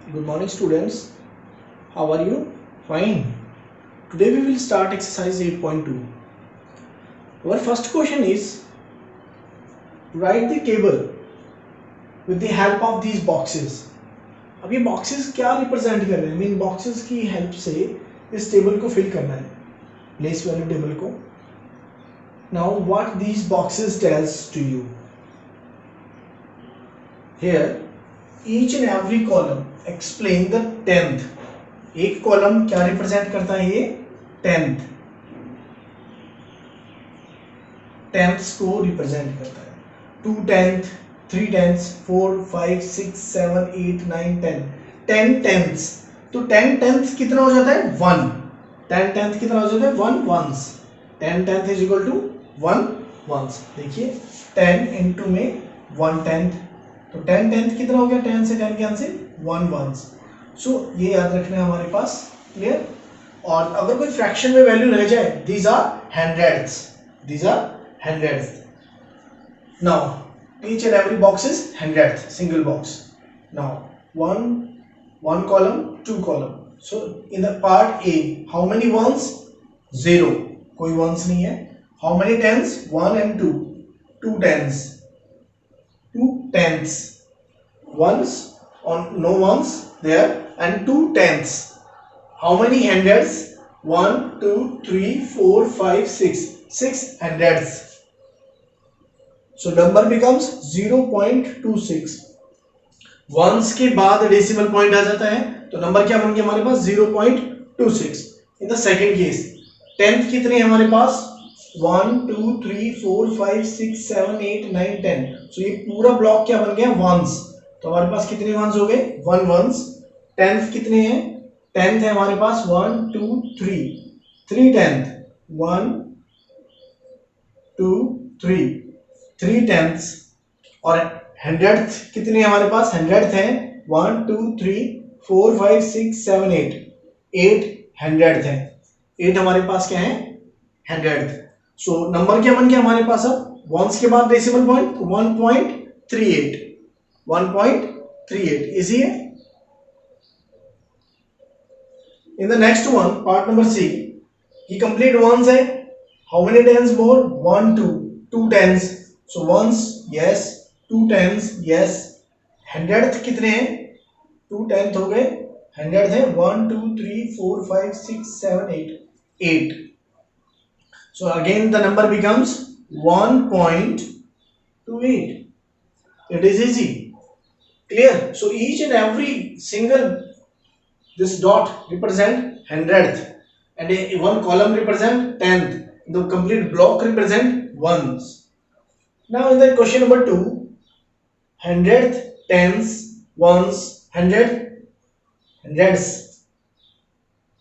Good morning, students. How are you? Fine. Today we will start exercise 8.2. Our first question is write the table with the help of these boxes. अब ये boxes क्या represent कर रहे हैं? इन boxes की help से इस table को fill करना है, place value table को. Now what these boxes tells to you? Here each and every column explain the tenth. एक कॉलम क्या रिप्रेजेंट करता है? ये टेंथ को रिप्रेजेंट करता है. 2/10, 3/10, 4, 5, 6, 7, 8, 9, 10. 10/10. तो 10/10 कितना हो जाता है? 1. 10/10 कितना हो जाता है? 1 ones. 10/10 is equal to 1 ones. देखिए 10 इंटू में 1/10. तो 10/10 कितना हो गया? 10 से 10 कैंसिल, 1 ones. सो ये याद रखना है हमारे पास. क्लियर? और अगर कोई फ्रैक्शन में वैल्यू रह जाए, these are hundreds. Now each and every box is hundred, single box. Now one column, 2 column. So in the part A how many ones? 0, कोई वंस नहीं है. How many tens? 1 and 2. 2 tens, 2 tenths. Ones on no ones there, and 2 tenths. How many hundreds? 1, 2, 3, 4, 5, 6. 6 hundreds. So number becomes 0.26. Ones के बाद decimal point आ जाता है, तो number क्या बन गया हमारे पास? 0.26. In the second case tenth कितने हैं हमारे पास? 1, 2, 3, 4, 5, 6, 7, 8, 9, 10. सो ये पूरा ब्लॉक क्या बन गया? वंस. तो हमारे पास कितने वंस हो गए? 1 वंस. टेंथ कितने हैं? टेंथ है हमारे पास 1, 2, 3. 3 टेंथ. 1, 2, 3. 3 टेंथ्स. और हंड्रेड्थ कितने हैं हमारे पास? हंड्रेड्थ है 1, 2, 3, 4, 5, 6, 7, 8. 8 हंड्रेड्थ है. 8 हमारे पास क्या है? हंड्रेड्थ. सो नंबर क्या बन गया हमारे पास? अब वंस के बाद डेसिमल पॉइंट 1.38. 1.38 इजी है. In the next one, part number C, he complete ones है. How many tens more? 1, 2. 2 tens. So ones, yes. 2 tens, yes. हंड्रेड्थ कितने हैं? 2 टेंथ हो गए. हंड्रेड है 1, 2, 3, 4, 5, 6, 7, 8. 8. So again the number becomes 1.28. It is easy. Clear? So each and every single this dot represent hundredth, and one column represent tenth. The complete block represent ones. Now in the question number 2, hundredth, tens, ones, hundreds,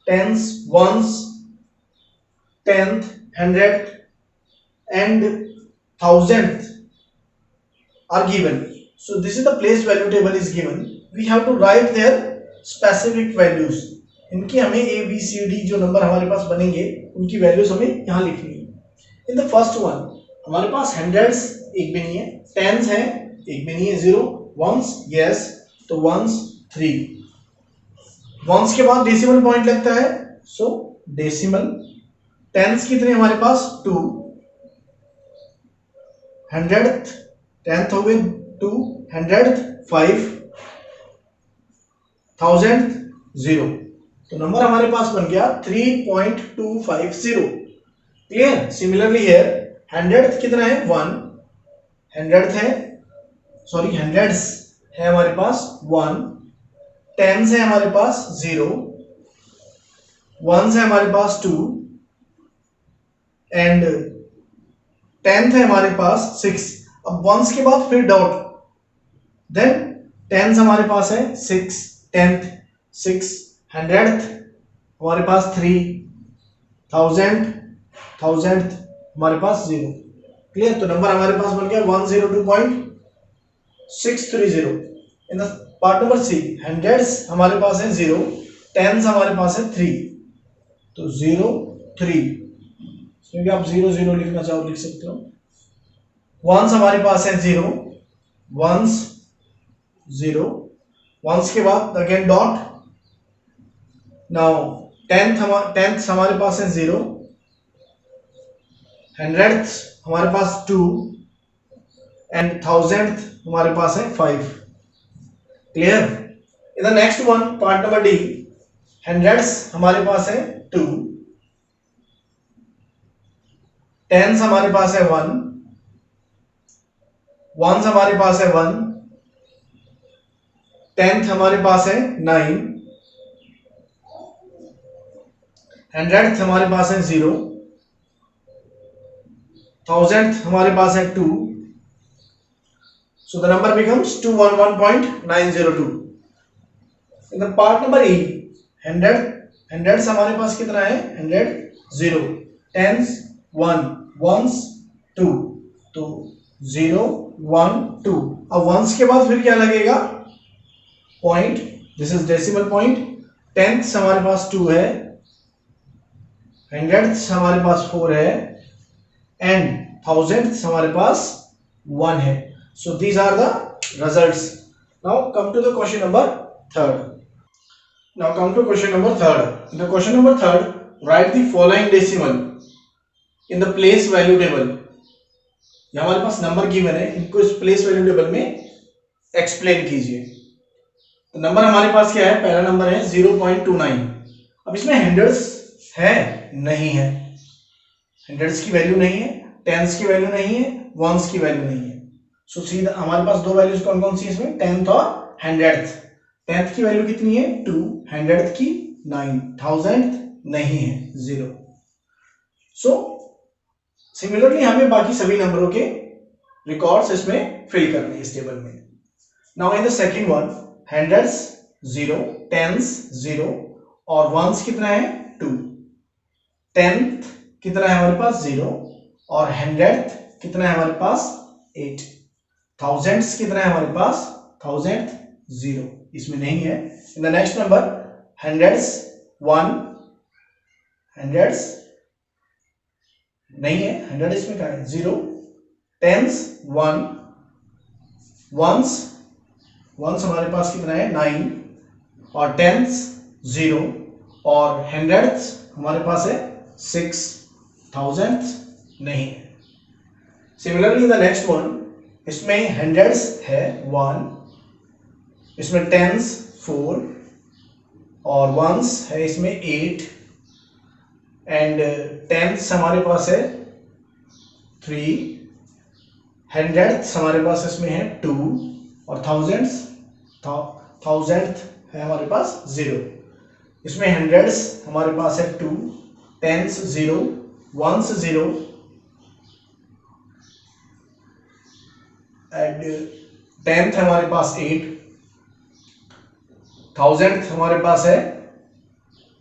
tens, ones, tenth, hundredth, and thousandth are given. So this is the place value table is given. We have to write their specific values. इनकी हमें A B C D जो number हमारे पास बनेंगे उनकी values हमें यहाँ लिखनी है. इन द फर्स्ट वन हमारे पास हंड्रेड्स एक भी नहीं है, टेंस है एक भी नहीं है, 0. वंस यस, तो वंस 3. वंस के बाद डेसिमल पॉइंट लगता है, सो डेसिमल. टेंस कितने हमारे पास? 2. हंड्रेड टेंथ हो गए 2. हंड्रेड 5. थाउजेंड 0. तो नंबर हमारे पास बन गया 3.250. क्लियर? सिमिलरली हियर हंड्रेड कितना है? 1. हंड्रेड है, सॉरी हंड्रेड्स है हमारे पास 1. टेंस है हमारे पास 0. वंस है हमारे पास 2. एंड टेंथ है हमारे पास 6. अब वंस के बाद फिर डॉट, देन टेंस हमारे पास है 6. टेंथ 6. हंड्रेड्थ हमारे पास 3. थाउजेंड हमारे पास 0. क्लियर? तो नंबर हमारे पास बन गया 102.630. In the part number C hundreds हमारे पास है 0. टेंस हमारे पास है 3. तो 0, 3. इसमें आप 0, 0 लिखना चाहो लिख सकते हो. वंस हमारे पास है 0. वंस 0. वंस के बाद अगेन डॉट। नाउ टेंथ हमारे पास है 0, हंड्रेड्थ हमारे पास 2 एंड थाउजेंड हमारे पास है 5। Clear? In the next one part number D, hundreds हमारे पास है 2, टेंस हमारे पास है 1, वंस हमारे पास है 1, टेंथ हमारे पास है 9, हंड्रेड्थ हमारे पास है 0, थाउजेंथ हमारे पास है 2। So the number becomes 211.902. In the part number E, hundreds हमारे पास कितना है? 100, 0, टेंस 1, वंस 2, तो 0, 1, 2। अब वंस के बाद फिर क्या लगेगा? Point, this is decimal point. Tenth हमारे पास 2 है, हंड्रेड्स हमारे पास 4 है एंड थाउजेंड्स हमारे पास 1 है। So these are the results. Now come to the question number 3rd. Now come to question number 3rd. In the question number 3rd, write the following decimal in the place value table. ये हमारे पास number given है, इनको इस place value table में explain कीजिए। तो number हमारे पास क्या है? पहला नंबर है 0.29। अब इसमें हंड्रेड्स है? नहीं है, हंड्रेड्स की वैल्यू नहीं है, टेंस की वैल्यू नहीं है, वंस की वैल्यू नहीं है। सो सीधा हमारे पास दो वैल्यूज कौन कौन सी है इसमें? टेंथ और हंड्रेड्थ। टेंथ की वैल्यू कितनी है? 2, हंड्रेड्थ की 9, थाउजेंड नहीं है, 0। सो सिमिलरली हमें बाकी सभी नंबरों के रिकॉर्ड्स इसमें फिल करने हैं इस टेबल में। Now in the second one, hundreds 0, tens 0 और वंस कितना है? 2। टेंथ कितना है हमारे पास? 0 और हंड्रेड्थ कितना है हमारे पास? 8। थाउजेंड्स कितना है हमारे पास? 1000, 0, इसमें नहीं है। In the next number, hundreds 1, hundreds नहीं है, 100 इसमें क्या है? 0। टेंस 1, वंस हमारे पास कितना है? 9 और टेंस 0 और हंड्रेड्स हमारे पास है 6, थाउजेंड्स नहीं है। सिमिलरली द नेक्स्ट वन, इसमें हंड्रेड्स है 1, इसमें टेंस 4 और वंस है इसमें 8 एंड टेंस हमारे पास है 3, हंड्रेड्स हमारे पास इसमें है 2 और थाउजेंड है हमारे पास 0। इसमें हंड्रेड्स हमारे पास है 2, टेंस 0, वंस 0 एंड टेंथ हमारे पास 8, थाउजेंड हमारे पास है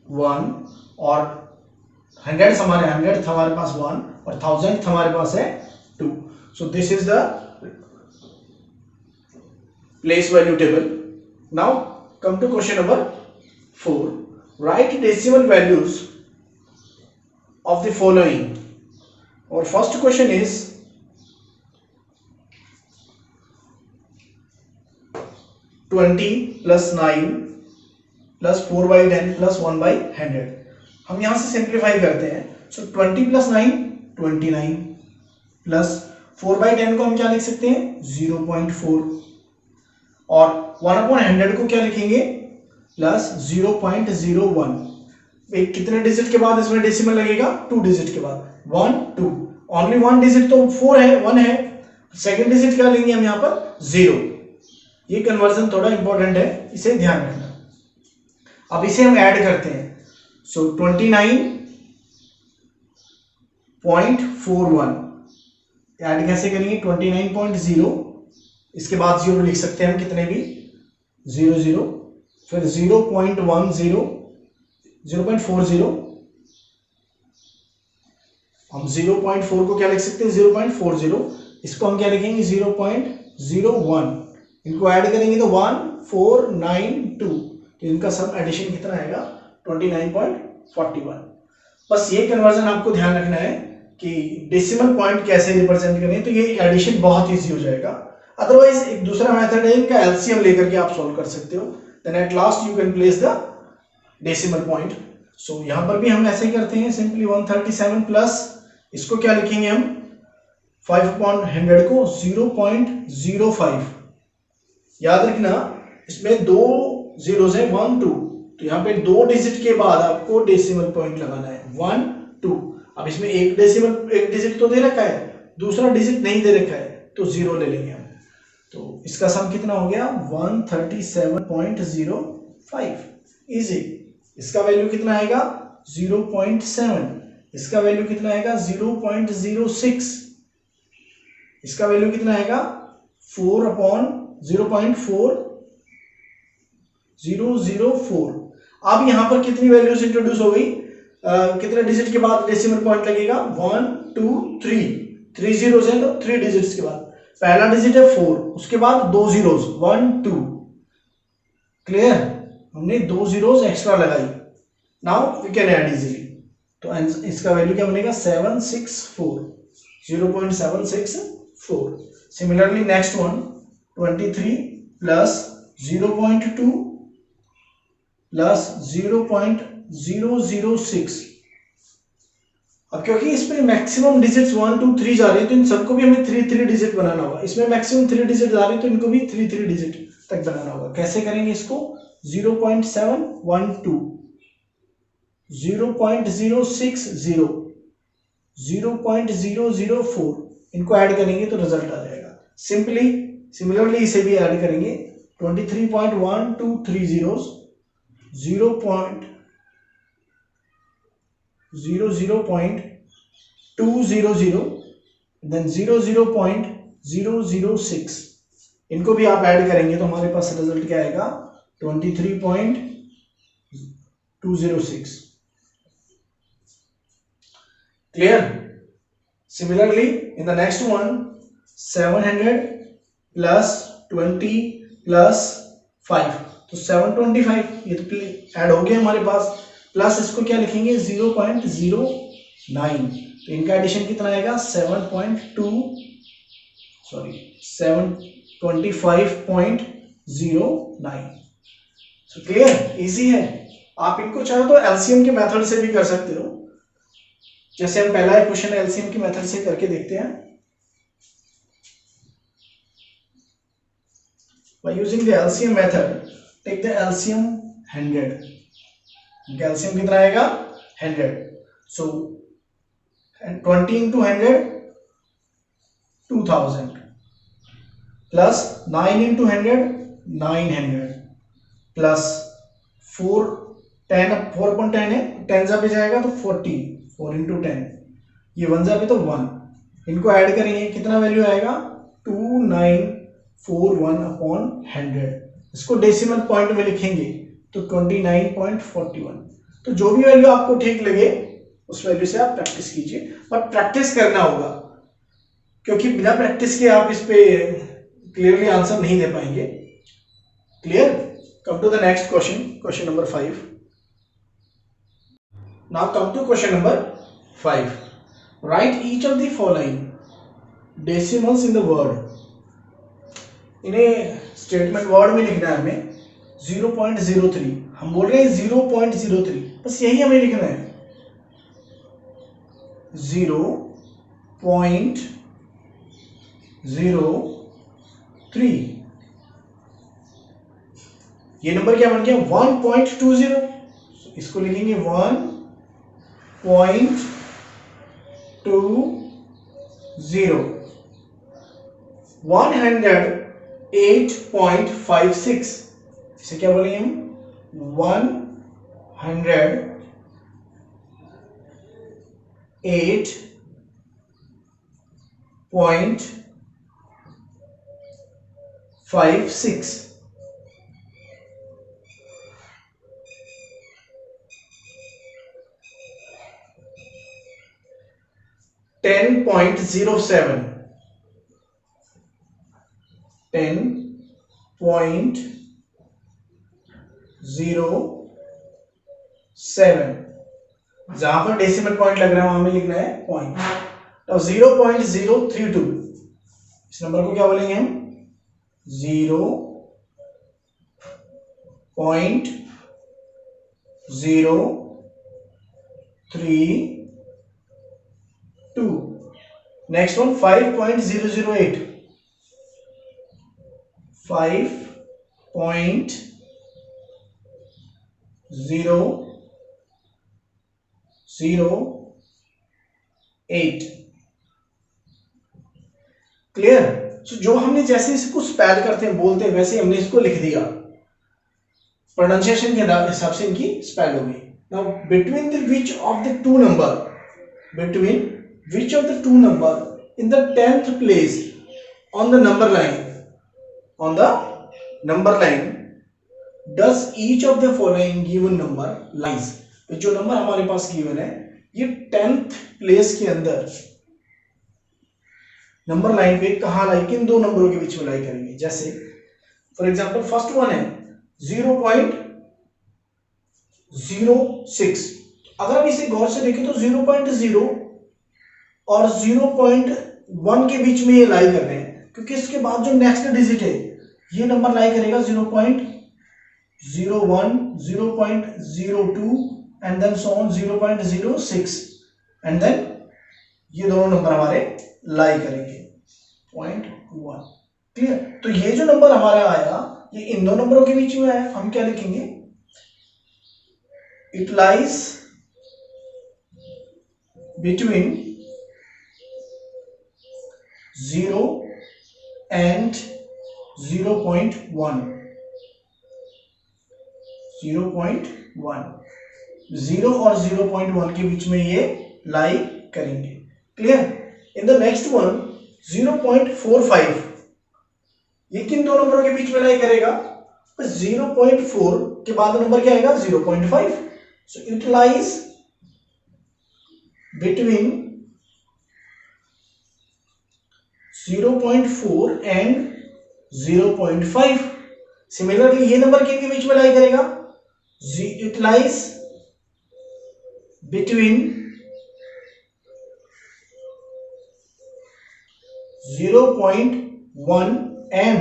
1 और हंड्रेड हमारे पास 1 और थाउजेंड हमारे पास है 2। So this is the place value table. Now come to question number 4, right decimal values of the following. और फर्स्ट क्वेश्चन इज 20 + 9 + 4/10 + 1/100। हम यहां से सिंप्लीफाई करते हैं। सो 20 + 9 29 प्लस 4/10 को हम क्या लिख सकते हैं? 0.4 और 1/100 को क्या लिखेंगे? प्लस 0.01। एक कितने डिजिट के बाद इसमें डेसिमल लगेगा? 2 डिजिट के बाद, 1 2। ओनली 1 डिजिट तो 4 है, 1 है। सेकेंड डिजिट क्या लेंगे हम यहाँ पर? 0। ये कन्वर्जन थोड़ा इंपॉर्टेंट है, इसे ध्यान रखना। अब इसे हम ऐड करते हैं। सो 29.41 ऐड कैसे करेंगे? 29.0, इसके बाद 0 लिख सकते हैं हम कितने भी, 0 0, फिर 0.10, 0.40। हम 0.4 को क्या लिख सकते हैं? 0.40। इसको हम क्या लिखेंगे? 0.01। इनको ऐड करेंगे तो 1492, तो इनका सब एडिशन कितना आएगा? 29.41। बस ये कन्वर्जन आपको ध्यान रखना है कि डेसिमल पॉइंट कैसे रिप्रेजेंट करें, तो ये एडिशन बहुत इजी हो जाएगा। अदरवाइज एक दूसरा मेथड है, इनका एलसीएम लेकर के आप सॉल्व कर सकते हो, then at last you can place the decimal point. So यहां पर भी हम ऐसे ही करते हैं, सिंपली 137 प्लस इसको क्या लिखेंगे हम 5/100 को 0.05। याद रखना इसमें दो जीरोस है 1 2, तो यहाँ पे दो डिजिट के बाद आपको डेसिमल पॉइंट लगाना है 1 2। अब इसमें एक डिजिट तो दे रखा है, दूसरा डिजिट नहीं दे रखा है, तो 0 ले लेंगे हम। तो इसका सम कितना हो गया 137.05, इजी। इसका वैल्यू कितना आएगा 0.7, इसका वैल्यू कितना आएगा 0.06, इसका वैल्यू कितना आएगा 0.4004। अब यहां पर कितनी वैल्यूज इंट्रोड्यूस हो गई, कितने डिजिट के बाद डेसिमल पॉइंट लगेगा 1 2 3 जीरोस है, तो 3 डिजिट्स के बाद पहला डिजिट है 4, उसके बाद 2 जीरोस 1 2। क्लियर, हमने 2 जीरोस एक्स्ट्रा लगाई। Now we can add easily, तो इसका वैल्यू क्या बनेगा 764, 0.764। Similarly next one 23 plus 0.2 plus 0.006। अब क्योंकि इसमें मैक्सिमम डिजिट्स 1 2 3 जा रही है, तो इन सबको भी हमें 3 डिजिट बनाना होगा। इसमें मैक्सिमम 3 डिजिट जा रही है, तो इनको भी 3 डिजिट तक बनाना होगा। कैसे करेंगे इसको 0.712, 0.060, 0.004, इनको ऐड करेंगे तो रिजल्ट आ जाएगा। सिमिलरली इसे भी ऐड करेंगे 23.1230, 0.200, देन 00.006, इनको भी आप ऐड करेंगे तो हमारे पास रिजल्ट क्या आएगा 23.206। Clear. Similarly in the next one 700 plus 20 plus 5, तो 725, ये तो ऐड हो गया हमारे पास, प्लस इसको क्या लिखेंगे 0.09, तो इनका एडिशन कितना आएगा 725.09। सो क्लियर, इजी है। आप इनको चाहो तो एलसीएम के मेथड से भी कर सकते हो, जैसे हम पहला क्वेश्चन एलसीएम के मेथड से करके देखते हैं। By using the LCM method, take the LCM 100. LCM कितना आएगा 100, so 20 into 100 2000 plus 9 into 100 900 plus 4.10 है, 10 जा पे जाएगा तो 40, 4 into 10, ये 1 जा पे तो 1, इनको ऐड करेंगे कितना वैल्यू आएगा 2941/100, इसको डेसिमल पॉइंट में लिखेंगे तो 29.41। तो जो भी वैल्यू आपको ठीक लगे उस वैल्यू से आप प्रैक्टिस कीजिए, पर प्रैक्टिस करना होगा, क्योंकि बिना प्रैक्टिस के आप इस पे क्लियरली आंसर नहीं दे पाएंगे। Clear. Come to the next question, question number 5। Now come to question number 5। Right each of the following decimals in the word. इन्हें स्टेटमेंट वर्ड में लिखना है हमें 0.03, हम बोल रहे हैं 0.03, बस यही हमें लिखना है 0.03। ये नंबर क्या बन गया 1.20, इसको लिखेंगे 1.20, 108.56, इसे क्या बोलेंगे हम 108.56। 10.07, 10.07, जहां पर डेसिमल पॉइंट लग रहा है वहां में लिखना है पॉइंट। तो 0.032, इस नंबर को क्या बोलेंगे हम 0.032. Next one 5.008. 5.008. क्लियर? सो जो हमने जैसे इसको स्पेल करते हैं, बोलते हैं, वैसे हमने इसको लिख दिया, प्रोनाउंसिएशन के हिसाब से इनकी स्पेल होगी. Now between the which of the two number, between which of the two number in the 10th place on the number line does each of the following given number lies. जो number हमारे पास given है ये 10th place के अंदर number line पे कहां लाई, किन दो नंबरों के बीच में लाई करेंगे. जैसे फॉर एग्जांपल फर्स्ट वन है 0.06. अगर हम इसे गौर से देखें तो 0.0 और 0.1 के बीच में ये लाई कर रहे हैं, क्योंकि इसके बाद जो नेक्स्ट डिजिट है ये नंबर लाई करेगा 0.01, 0.02 and then so on 0.06 and then ये दोनों नंबर हमारे लाई करेंगे 0.1. क्लियर? तो ये जो नंबर हमारा आया ये इन दो नंबरों के बीच में है. हम क्या लिखेंगे? It lies between 0 and 0.1. 0.1 0 और 0.1 के बीच में ये लाई करेंगे. Clear? In the next one 0.45. ये किन दो नंबरों के बीच में लाई करेगा? 0.4 के बाद नंबर क्या आएगा? 0.5. So it lies between 0.4 and 0.5. Similarly ये नंबर किनके बीच में लाई करेगा? It lies between 0.1 and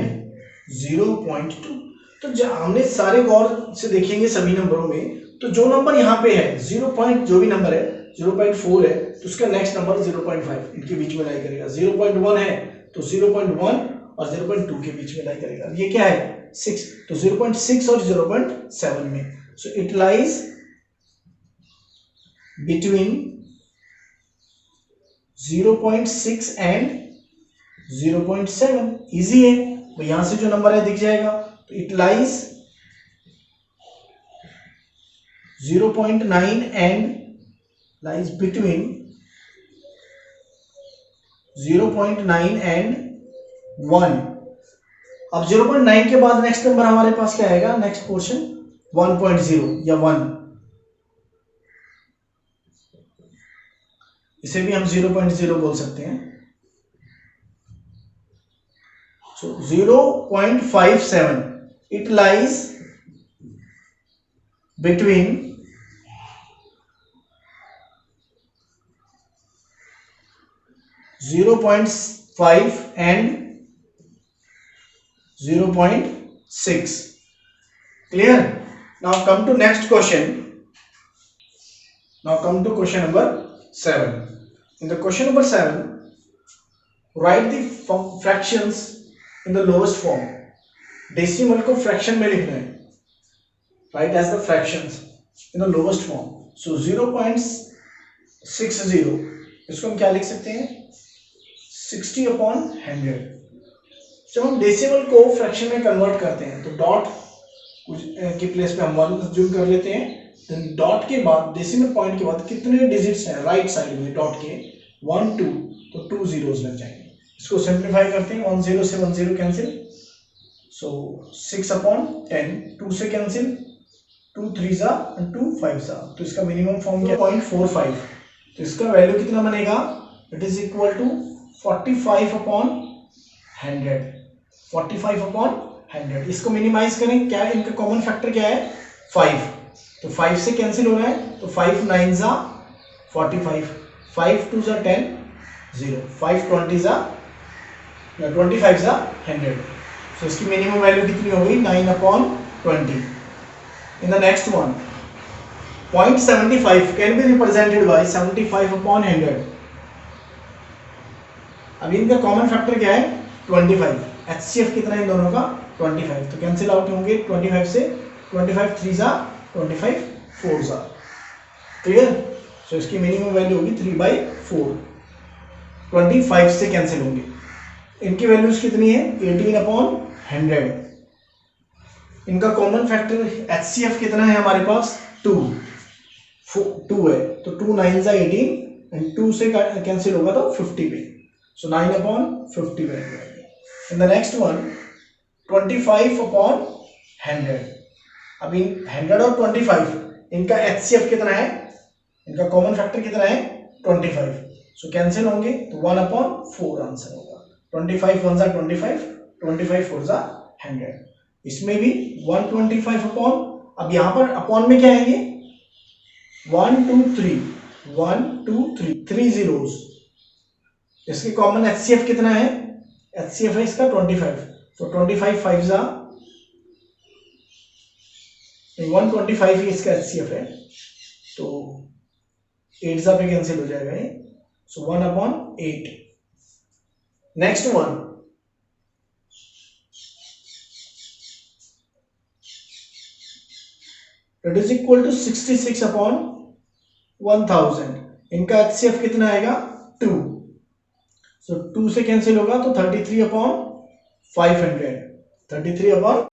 0.2. तो हमने सारे गौर से देखेंगे सभी नंबरों में, तो जो नंबर यहाँ पे है 0. जो भी नंबर है 0.4 है तो उसका नेक्स्ट नंबर 0.5 इनके बीच में लाई करेगा. 0.1 है तो 0.1 और 0.2 के बीच में लाई करेगा. ये क्या है? 6, तो 0.6 और 0.7 में. So it lies between 0.6 and 0.7. Easy है, तो यहां से जो नंबर है दिख जाएगा. तो it lies 0.9 and lies between 0.9 and 1. अब 0.9 के बाद नेक्स्ट नंबर हमारे पास क्या आएगा? नेक्स्ट पोर्शन 1.0 या 1. इसे भी हम 0.0 बोल सकते हैं. सो 0.57 it lies between 0.5 and 0.6. Clear? Now come to next question. Now come to question number 7. In the question number 7, write the fractions in the lowest form. Decimal को fraction में लिखना है. Write as the fractions in the lowest form. So 0.60 इसको हम क्या लिख सकते हैं? 60/100. जब हम डेसिमल को फ्रैक्शन में कन्वर्ट करते हैं तो डॉट की प्लेस पे हम 1 जूम कर लेते हैं. देन डॉट के बाद डेसिमल पॉइंट के बाद कितने डिजिट्स हैं राइट साइड में डॉट के? 1 2, तो 2 zeros लग जाएंगे. इसको सिंप्लीफाई करते हैं. 1 0 से 1 0 कैंसिल. सो 6/10, 2 से कैंसिल, 2 3 and 2 5. तो इसका मिनिमम फॉर्म क्या? 0.45. तो इसका वैल्यू कितना बनेगा? It is equal to 45/100. 45/100. इसको मिनिमाइज करें. क्या इनका कॉमन फैक्टर क्या है? 5. तो 5 से कैंसिल हो रहा है तो 5 9 45, 5 2 10, 0, 5 20 25 100. सो इसकी मिनिमम वैल्यू कितनी हो गई 9/20. In the next one 0.75 can be represented by 75/100. अभी इनका कॉमन फैक्टर क्या है 25. HCF कितना है इन दोनों का 25. तो कैंसिल आउट होंगे 25 से 25 3 जा 25 4 जा. क्लियर. सो इसकी मिनिमम वैल्यू होगी 3/4. 25 से कैंसिल होंगे. इनकी वैल्यूज कितनी है 18/100. इनका कॉमन फैक्टर HCF कितना है हमारे पास 2 है. तो 2 9 जा 18 एंड 2 से कैंसिल होगा तो 50 पे. सो 9/50 वैल्यू आएगी. In the next one 25/100. अभी 100 और 25 इनका HCF कितना है, इनका कॉमन फैक्टर कितना है 25. सो कैंसिल होंगे तो 1/4 आंसर होगा. 25 1 जा 25, 25 4 जा 100. इसमें भी 125 अपॉन, अब यहां पर अपॉन में क्या आएंगे 1 2 3 1 2 3 3 zeros. इसके कॉमन HCF कितना है, HCF है इसका 25. तो 25 5 जा 125 ही इसका HCF है. तो 8 जा पे कैंसिल हो जाएगा ये. So 1/8. Next one it is equal to 66/1000. इनका HCF कितना आएगा 2. सो 2 से कैंसिल होगा तो 33/500. 33/500